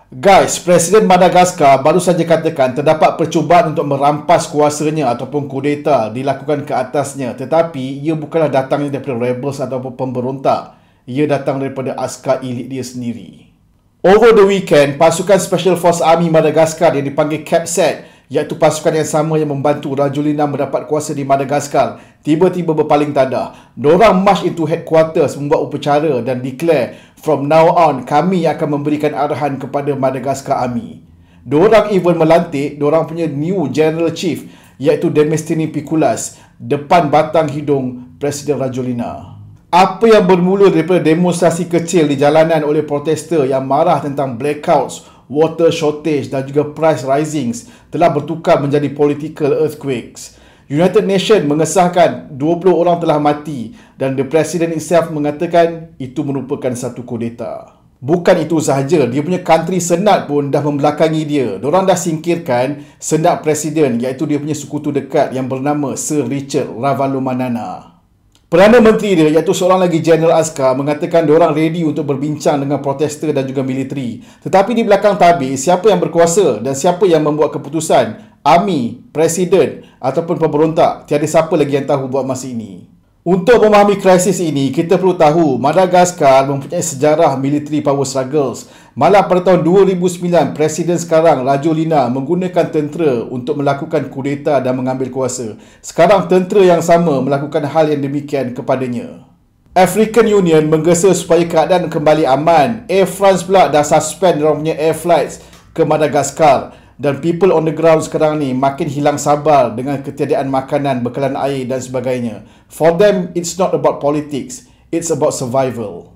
Guys, Presiden Madagaskar baru saja katakan terdapat percubaan untuk merampas kuasanya ataupun kudeta dilakukan ke atasnya, tetapi ia bukanlah datangnya daripada rebels ataupun pemberontak. Ia datang daripada askar elit dia sendiri. Over the weekend, pasukan Special Force Army Madagaskar yang dipanggil CAPSAT, iaitu pasukan yang sama yang membantu Rajolina mendapat kuasa di Madagaskar, tiba-tiba berpaling tadah. Dorang march into headquarters, membuat upacara dan declare, from now on, kami akan memberikan arahan kepada Madagaskar Army. Dorang even melantik dorang punya new General Chief, iaitu Demestini Pikulas, depan batang hidung Presiden Rajolina. Apa yang bermula daripada demonstrasi kecil di jalanan oleh protester yang marah tentang blackouts, water shortage dan juga price risings telah bertukar menjadi political earthquakes. United Nations mengesahkan 20 orang telah mati dan the President himself mengatakan itu merupakan satu kudeta. Bukan itu sahaja, dia punya country senat pun dah membelakangi dia. Diorang dah singkirkan senat Presiden, iaitu dia punya sekutu dekat yang bernama Sir Richard Ravalomanana. Perdana Menteri dia, iaitu seorang lagi General Askar, mengatakan diorang ready untuk berbincang dengan protester dan juga militeri. Tetapi di belakang tabir, siapa yang berkuasa dan siapa yang membuat keputusan, Army, Presiden ataupun pemberontak, tiada siapa lagi yang tahu buat masa ini. Untuk memahami krisis ini, kita perlu tahu Madagaskar mempunyai sejarah military power struggles. Malah pada tahun 2009, Presiden sekarang Rajolina menggunakan tentera untuk melakukan kudeta dan mengambil kuasa. Sekarang tentera yang sama melakukan hal yang demikian kepadanya. African Union menggesa supaya keadaan kembali aman. Air France pula dah suspend diorang punya air flights ke Madagaskar. Dan people on the ground sekarang ni makin hilang sabar dengan ketiadaan makanan, bekalan air dan sebagainya. For them, it's not about politics, it's about survival.